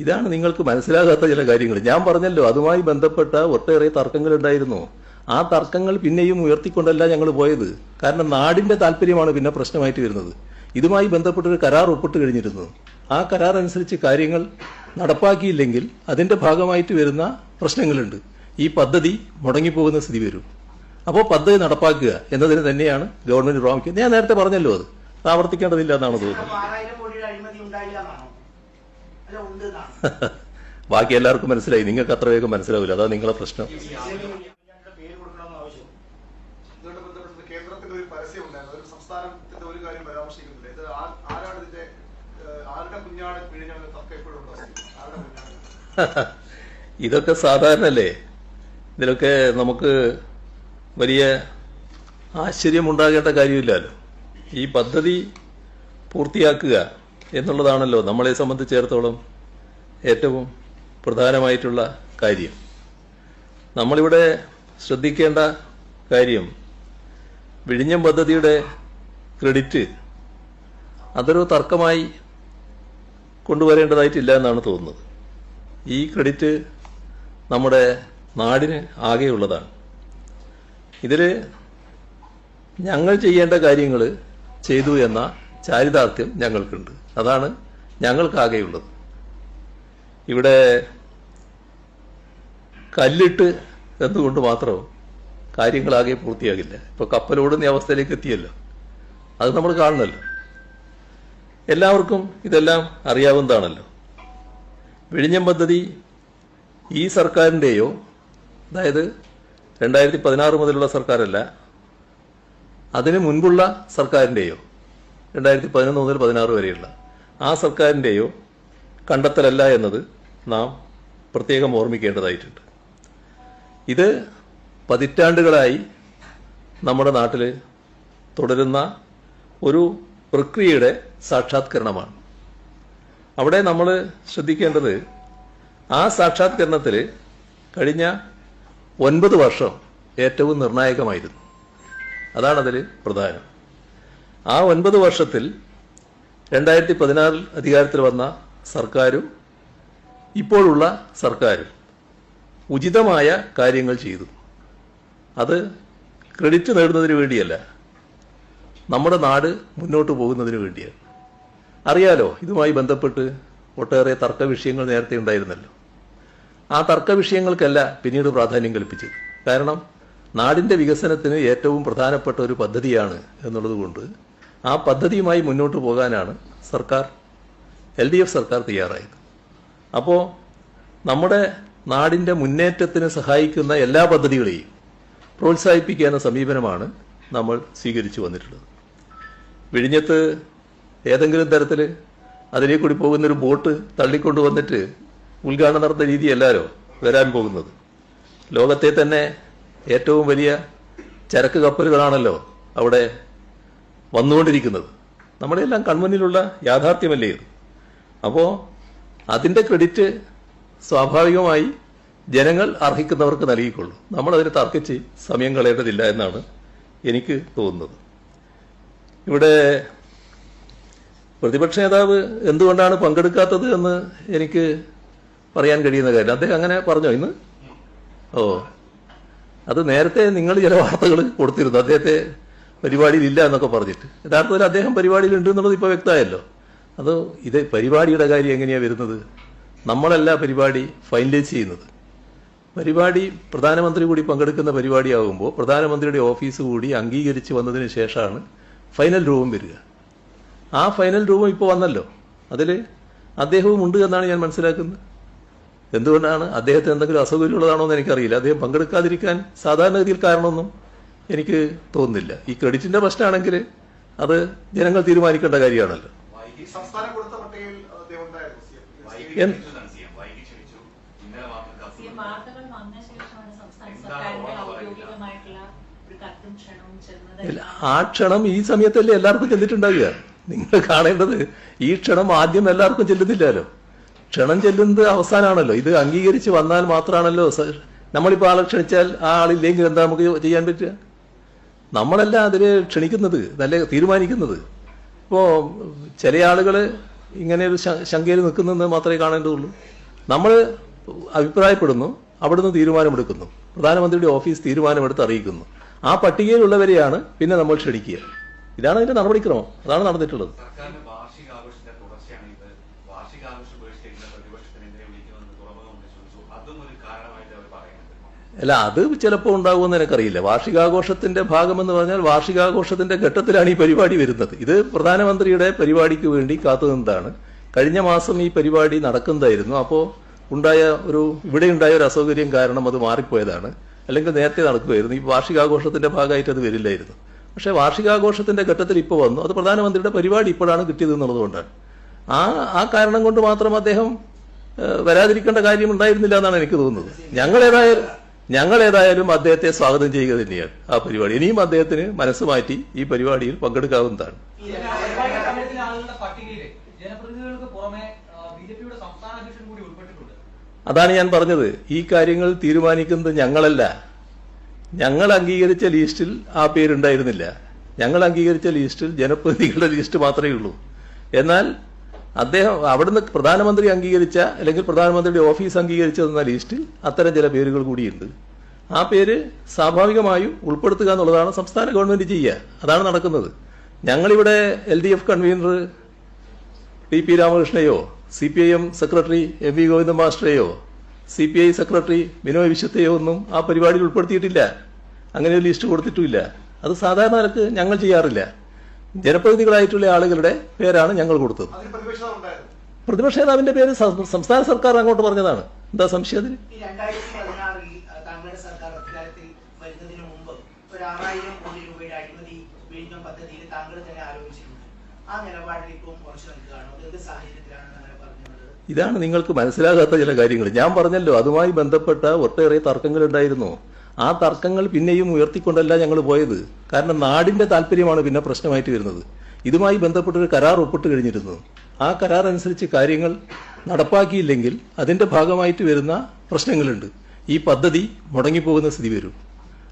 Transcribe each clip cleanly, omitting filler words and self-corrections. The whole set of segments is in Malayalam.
ഇതാണ് നിങ്ങൾക്ക് മനസ്സിലാകാത്ത ചില കാര്യങ്ങൾ. ഞാൻ പറഞ്ഞല്ലോ, അതുമായി ബന്ധപ്പെട്ട ഒട്ടേറെ തർക്കങ്ങളുണ്ടായിരുന്നു. ആ തർക്കങ്ങൾ പിന്നെയും ഉയർത്തിക്കൊണ്ടല്ല ഞങ്ങൾ പോയത്. കാരണം നാടിന്റെ താല്പര്യമാണ് പിന്നെ പ്രശ്നമായിട്ട് വരുന്നത്. ഇതുമായി ബന്ധപ്പെട്ടൊരു കരാർ ഒപ്പിട്ട് കഴിഞ്ഞിരുന്നു. ആ കരാർ അനുസരിച്ച് കാര്യങ്ങൾ നടപ്പാക്കിയില്ലെങ്കിൽ അതിന്റെ ഭാഗമായിട്ട് വരുന്ന പ്രശ്നങ്ങളുണ്ട്. ഈ പദ്ധതി മുടങ്ങിപ്പോകുന്ന സ്ഥിതി വരും. അപ്പോൾ പദ്ധതി നടപ്പാക്കുക എന്നതിന് തന്നെയാണ് ഗവൺമെന്റ് പ്രാമുഖ്യം. ഞാൻ നേരത്തെ പറഞ്ഞല്ലോ, അത് ആവർത്തിക്കേണ്ടതില്ല എന്നാണ് തോന്നുന്നത്. ബാക്കി എല്ലാവർക്കും മനസ്സിലായി, നിങ്ങൾക്ക് അത്ര വേഗം മനസ്സിലാവില്ല. അതാ നിങ്ങളെ പ്രശ്നം. ഇതൊക്കെ സാധാരണല്ലേ. ഇതിലൊക്കെ നമുക്ക് വലിയ ആശ്ചര്യമുണ്ടാകേണ്ട കാര്യമില്ലല്ലോ. ഈ പദ്ധതി പൂർത്തിയാക്കുക എന്നുള്ളതാണല്ലോ നമ്മളെ സംബന്ധിച്ചിടത്തോളം ഏറ്റവും പ്രധാനമായിട്ടുള്ള കാര്യം. നമ്മളിവിടെ ശ്രദ്ധിക്കേണ്ട കാര്യം, വിഴിഞ്ഞം പദ്ധതിയുടെ ക്രെഡിറ്റ് അതൊരു തർക്കമായി കൊണ്ടുവരേണ്ടതായിട്ടില്ല എന്നാണ് തോന്നുന്നത്. ഈ ക്രെഡിറ്റ് നമ്മുടെ നാടിന് ആകെയുള്ളതാണ്. ഇതിൽ ഞങ്ങൾ ചെയ്യേണ്ട കാര്യങ്ങൾ ചെയ്തു എന്ന ചാരിതാർത്ഥ്യം ഞങ്ങൾക്കുണ്ട്. അതാണ് ഞങ്ങൾക്കാകെയുള്ളത്. ഇവിടെ കല്ലിട്ട് എന്നുകൊണ്ട് മാത്രം കാര്യങ്ങളാകെ പൂർത്തിയാകില്ല. ഇപ്പോൾ കപ്പലോടുന്ന അവസ്ഥയിലേക്ക് എത്തിയല്ലോ, അത് നമ്മൾ കാണണമല്ലോ. എല്ലാവർക്കും ഇതെല്ലാം അറിയാവുന്നതാണല്ലോ. വിഴിഞ്ഞം പദ്ധതി ഈ സർക്കാരിൻ്റെയോ, അതായത് 2016 മുതലുള്ള സർക്കാരല്ല, അതിന് മുൻപുള്ള സർക്കാരിൻ്റെയോ, 2011 മുതൽ 16 വരെയുള്ള ആ സർക്കാരിൻ്റെയോ കണ്ടെത്തലല്ല എന്നത് നാം പ്രത്യേകം ഓർമ്മിക്കേണ്ടതായിട്ടുണ്ട്. ഇത് പതിറ്റാണ്ടുകളായി നമ്മുടെ നാട്ടിൽ തുടരുന്ന ഒരു പ്രക്രിയയുടെ സാക്ഷാത്കരണമാണ്. അവിടെ നമ്മൾ ശ്രദ്ധിക്കേണ്ടത്, ആ സാക്ഷാത്കരണത്തിൽ കഴിഞ്ഞ 9 വർഷം ഏറ്റവും നിർണായകമായിരുന്നു. അതാണതിൽ പ്രധാനം. ആ 9 വർഷത്തിൽ 2016 അധികാരത്തിൽ വന്ന സർക്കാരും ഇപ്പോഴുള്ള സർക്കാരും ഉചിതമായ കാര്യങ്ങൾ ചെയ്തു. അത് ക്രെഡിറ്റ് നേടുന്നതിന് വേണ്ടിയല്ല, നമ്മുടെ നാട് മുന്നോട്ട് പോകുന്നതിന് വേണ്ടിയാണ്. അറിയാലോ, ഇതുമായി ബന്ധപ്പെട്ട് ഒട്ടേറെ തർക്ക വിഷയങ്ങൾ നേരത്തെ ഉണ്ടായിരുന്നല്ലോ. ആ തർക്ക വിഷയങ്ങൾക്കല്ല പിന്നീട് പ്രാധാന്യം കൽപ്പിച്ചത്. കാരണം നാടിന്റെ വികസനത്തിന് ഏറ്റവും പ്രധാനപ്പെട്ട ഒരു പദ്ധതിയാണ് എന്നുള്ളതുകൊണ്ട് ആ പദ്ധതിയുമായി മുന്നോട്ട് പോകാനാണ് സർക്കാർ, LDF സർക്കാർ തയ്യാറായത്. അപ്പോൾ നമ്മുടെ നാടിന്റെ മുന്നേറ്റത്തിന് സഹായിക്കുന്ന എല്ലാ പദ്ധതികളെയും പ്രോത്സാഹിപ്പിക്കുന്ന സമീപനമാണ് നമ്മൾ സ്വീകരിച്ചു വന്നിട്ടുള്ളത്. വിഴിഞ്ഞത്ത് ഏതെങ്കിലും തരത്തിൽ അതിലേ കൂടി പോകുന്നൊരു ബോട്ട് തള്ളിക്കൊണ്ടുവന്നിട്ട് ഉദ്ഘാടനം നടത്തുന്ന രീതിയല്ലാലോ വരാൻ പോകുന്നത്. ലോകത്തെ തന്നെ ഏറ്റവും വലിയ ചരക്ക് കപ്പലുകളാണല്ലോ അവിടെ വന്നുകൊണ്ടിരിക്കുന്നത്. നമ്മുടെ എല്ലാം കൺമുന്നിലുള്ള യാഥാർത്ഥ്യമല്ലേ ഇത്. അപ്പോൾ അതിൻ്റെ ക്രെഡിറ്റ് സ്വാഭാവികമായി ജനങ്ങൾ അർഹിക്കുന്നവർക്ക് നൽകിക്കൊള്ളൂ. നമ്മളതിന് തർക്കിച്ച് സമയം കളയേണ്ടതില്ല എന്നാണ് എനിക്ക് തോന്നുന്നത്. ഇവിടെ പ്രതിപക്ഷ നേതാവ് എന്തുകൊണ്ടാണ് പങ്കെടുക്കാത്തത് എന്ന് എനിക്ക് പറയാൻ കഴിയുന്ന കാര്യം. അദ്ദേഹം അങ്ങനെ പറഞ്ഞോ ഇന്ന്? അത് നേരത്തെ നിങ്ങൾ ചില വാർത്തകൾ കൊടുത്തിരുന്നു, അദ്ദേഹത്തെ പരിപാടിയിലില്ല എന്നൊക്കെ പറഞ്ഞിട്ട്. യഥാർത്ഥത്തിൽ അദ്ദേഹം പരിപാടിയിലുണ്ട് എന്നുള്ളത് ഇപ്പോൾ വ്യക്തമായല്ലോ. അത് ഇത് പരിപാടിയുടെ കാര്യം എങ്ങനെയാണ് വരുന്നത്? നമ്മളല്ല പരിപാടി ഫൈനലൈസ് ചെയ്യുന്നത്. പരിപാടി പ്രധാനമന്ത്രി കൂടി പങ്കെടുക്കുന്ന പരിപാടിയാകുമ്പോൾ പ്രധാനമന്ത്രിയുടെ ഓഫീസ് കൂടി അംഗീകരിച്ച് വന്നതിന് ശേഷമാണ് ഫൈനൽ രൂപം വരിക. ആ ഫൈനൽ രൂപം ഇപ്പോൾ വന്നല്ലോ, അതിൽ അദ്ദേഹവും ഉണ്ട് എന്നാണ് ഞാൻ മനസ്സിലാക്കുന്നത്. എന്തുകൊണ്ടാണ്? അദ്ദേഹത്തിന് എന്തെങ്കിലും അസൗകര്യമുള്ളതാണോ എന്ന് എനിക്കറിയില്ല. അദ്ദേഹം പങ്കെടുക്കാതിരിക്കാൻ സാധാരണഗതിയിൽ കാരണമൊന്നും എനിക്ക് തോന്നുന്നില്ല. ഈ ക്രെഡിറ്റിന്റെ പ്രശ്നമാണെങ്കിൽ അത് ജനങ്ങൾ തീരുമാനിക്കേണ്ട കാര്യമാണല്ലോ. ആ ക്ഷണം ഈ സമയത്തല്ലേ എല്ലാവർക്കും ചെന്നിട്ടുണ്ടാവുക. നിങ്ങൾ കാണേണ്ടത് ഈ ക്ഷണം ആദ്യം എല്ലാവർക്കും ചെല്ലുന്നില്ലല്ലോ. ക്ഷണം ചെല്ലുന്നത് അവസാനമാണല്ലോ. ഇത് അംഗീകരിച്ച് വന്നാൽ മാത്രമാണല്ലോ. നമ്മളിപ്പോൾ ആളെ ക്ഷണിച്ചാൽ ആ ആളില്ലെങ്കിൽ എന്താ നമുക്ക് ചെയ്യാൻ പറ്റുക? നമ്മളല്ല അതിൽ ക്ഷണിക്കുന്നത്, നല്ല തീരുമാനിക്കുന്നത്. ഇപ്പോൾ ചില ആളുകൾ ഇങ്ങനെ ഒരു ശങ്കയിൽ നിൽക്കുന്നതെന്ന് മാത്രമേ കാണേണ്ടതുള്ളൂ. നമ്മൾ അഭിപ്രായപ്പെടുന്നു, അവിടുന്ന് തീരുമാനമെടുക്കുന്നു, പ്രധാനമന്ത്രിയുടെ ഓഫീസ് തീരുമാനമെടുത്ത് അറിയിക്കുന്നു. ആ പട്ടികയിലുള്ളവരെയാണ് പിന്നെ നമ്മൾ ക്ഷണിക്കുക. ഇതാണ് അതിന്റെ നടപടിക്രമം. അതാണ് നടന്നിട്ടുള്ളത്. അല്ല, അത് ചിലപ്പോൾ ഉണ്ടാകുമെന്ന് എനിക്കറിയില്ല. വാർഷികാഘോഷത്തിന്റെ ഭാഗമെന്ന് പറഞ്ഞാൽ വാർഷികാഘോഷത്തിന്റെ ഘട്ടത്തിലാണ് ഈ പരിപാടി വരുന്നത്. ഇത് പ്രധാനമന്ത്രിയുടെ പരിപാടിക്ക് വേണ്ടി കാത്തുനിന്നതാണ്. കഴിഞ്ഞ മാസം ഈ പരിപാടി നടക്കുന്നതായിരുന്നു. അപ്പോൾ ഇവിടെ ഉണ്ടായ ഒരു അസൗകര്യം കാരണം അത് മാറിപ്പോയതാണ്. അല്ലെങ്കിൽ നേരത്തെ നടക്കുമായിരുന്നു. ഈ വാർഷികാഘോഷത്തിന്റെ ഭാഗമായിട്ട് അത് വരില്ലായിരുന്നു. പക്ഷേ വാർഷികാഘോഷത്തിന്റെ ഘട്ടത്തിൽ ഇപ്പോൾ വന്നു. അത് പ്രധാനമന്ത്രിയുടെ പരിപാടി ഇപ്പോഴാണ് കിട്ടിയത് എന്നുള്ളതുകൊണ്ടാണ്. ആ കാരണം കൊണ്ട് മാത്രം അദ്ദേഹം വരാതിരിക്കേണ്ട കാര്യം ഉണ്ടായിരുന്നില്ല എന്നാണ് എനിക്ക് തോന്നുന്നത്. ഞങ്ങളേതായാലും അദ്ദേഹത്തെ സ്വാഗതം ചെയ്യുക തന്നെയാണ് ആ പരിപാടി. ഇനിയും അദ്ദേഹത്തിന് മനസ്സ് മാറ്റി ഈ പരിപാടിയിൽ പങ്കെടുക്കാവുന്നതാണ്. അതാണ് ഞാൻ പറഞ്ഞത്. ഈ കാര്യങ്ങൾ തീരുമാനിക്കുന്നത് ഞങ്ങളല്ല. ഞങ്ങൾ അംഗീകരിച്ച ലിസ്റ്റിൽ ആ പേരുണ്ടായിരുന്നില്ല. ഞങ്ങൾ അംഗീകരിച്ച ലിസ്റ്റിൽ ജനപ്രതിനിധികളുടെ ലിസ്റ്റ് മാത്രമേ ഉള്ളൂ. എന്നാൽ അവിടുന്ന് പ്രധാനമന്ത്രി അംഗീകരിച്ച അല്ലെങ്കിൽ പ്രധാനമന്ത്രിയുടെ ഓഫീസ് അംഗീകരിച്ചതെന്ന ലിസ്റ്റിൽ അത്തരം ചില പേരുകൾ കൂടിയുണ്ട്. ആ പേര് സ്വാഭാവികമായും ഉൾപ്പെടുത്തുക എന്നുള്ളതാണ് സംസ്ഥാന ഗവൺമെന്റ് ചെയ്യുക. അതാണ് നടക്കുന്നത്. ഞങ്ങളിവിടെ LDF കൺവീനർ TP രാമകൃഷ്ണയോ CPIM സെക്രട്ടറി MV ഗോവിന്ദൻ മാസ്റ്ററെയോ CPI സെക്രട്ടറി ബിനോയ് വിശ്വത്തെയോ ഒന്നും ആ പരിപാടിയിൽ ഉൾപ്പെടുത്തിയിട്ടില്ല. അങ്ങനെ ഒരു ലിസ്റ്റ് കൊടുത്തിട്ടുമില്ല. അത് സാധാരണ നിലക്ക് ഞങ്ങൾ ചെയ്യാറില്ല. ജനപ്രതിനിധികളായിട്ടുള്ള ആളുകളുടെ പേരാണ് ഞങ്ങൾ കൊടുത്തത്. പ്രതിപക്ഷ നേതാവിന്റെ പേര് സംസ്ഥാന സർക്കാർ അങ്ങോട്ട് പറഞ്ഞതാണ്. എന്താ സംശയം അതിന്? ഇതാണ് നിങ്ങൾക്ക് മനസ്സിലാകാത്ത ചില കാര്യങ്ങൾ. ഞാൻ പറഞ്ഞല്ലോ, അതുമായി ബന്ധപ്പെട്ട ഒട്ടേറെ തർക്കങ്ങൾ ഉണ്ടായിരുന്നു. ആ തർക്കങ്ങൾ പിന്നെയും ഉയർത്തിക്കൊണ്ടല്ല ഞങ്ങൾ പോയത്. കാരണം നാടിന്റെ താല്പര്യമാണ് പിന്നെ പ്രശ്നമായിട്ട് വരുന്നത്. ഇതുമായി ബന്ധപ്പെട്ടൊരു കരാർ ഒപ്പിട്ട് കഴിഞ്ഞിരുന്നു. ആ കരാർ അനുസരിച്ച് കാര്യങ്ങൾ നടപ്പാക്കിയില്ലെങ്കിൽ അതിന്റെ ഭാഗമായിട്ട് വരുന്ന പ്രശ്നങ്ങളുണ്ട്. ഈ പദ്ധതി മുടങ്ങിപ്പോകുന്ന സ്ഥിതി വരും.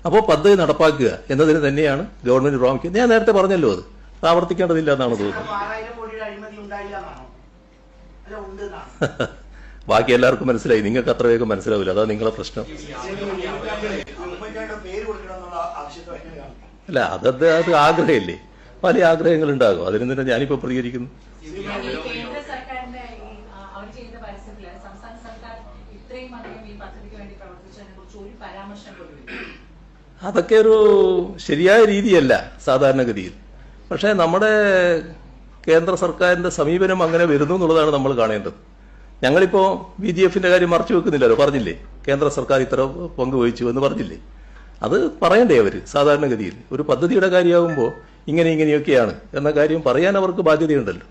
അപ്പോൾ പദ്ധതി നടപ്പാക്കുക എന്നതിന് തന്നെയാണ് ഗവൺമെന്റ് പ്രാമുഖ്യം. ഞാൻ നേരത്തെ പറഞ്ഞല്ലോ, അത് ആവർത്തിക്കേണ്ടതില്ല എന്നാണ് തോന്നുന്നത്. ബാക്കി എല്ലാവർക്കും മനസ്സിലായി. നിങ്ങൾക്ക് അത്ര വേഗം മനസ്സിലാവില്ല. അതാ നിങ്ങളെ പ്രശ്നം. അല്ല, അത് ആഗ്രഹമില്ലേ? പല ആഗ്രഹങ്ങൾ ഉണ്ടാകും. അതിന് തന്നെ ഞാനിപ്പോ പ്രതികരിക്കുന്നു. അതൊക്കെ ഒരു ശരിയായ രീതിയല്ല സാധാരണഗതിയിൽ. പക്ഷേ നമ്മുടെ കേന്ദ്ര സർക്കാരിന്റെ സമീപനം അങ്ങനെ വരുന്നു എന്നുള്ളതാണ് നമ്മൾ കാണേണ്ടത്. ഞങ്ങളിപ്പോ BGF-ന്റെ കാര്യം മറച്ചു വെക്കുന്നില്ലല്ലോ. പറഞ്ഞില്ലേ, കേന്ദ്ര സർക്കാർ ഇത്ര പങ്കുവഹിച്ചു എന്ന് പറഞ്ഞില്ലേ? അത് പറയണ്ടേ അവര്? സാധാരണഗതിയിൽ ഒരു പദ്ധതിയുടെ കാര്യമാകുമ്പോൾ ഇങ്ങനെയൊക്കെയാണ് എന്ന കാര്യം പറയാൻ അവർക്ക് ബാധ്യതയുണ്ടല്ലോ.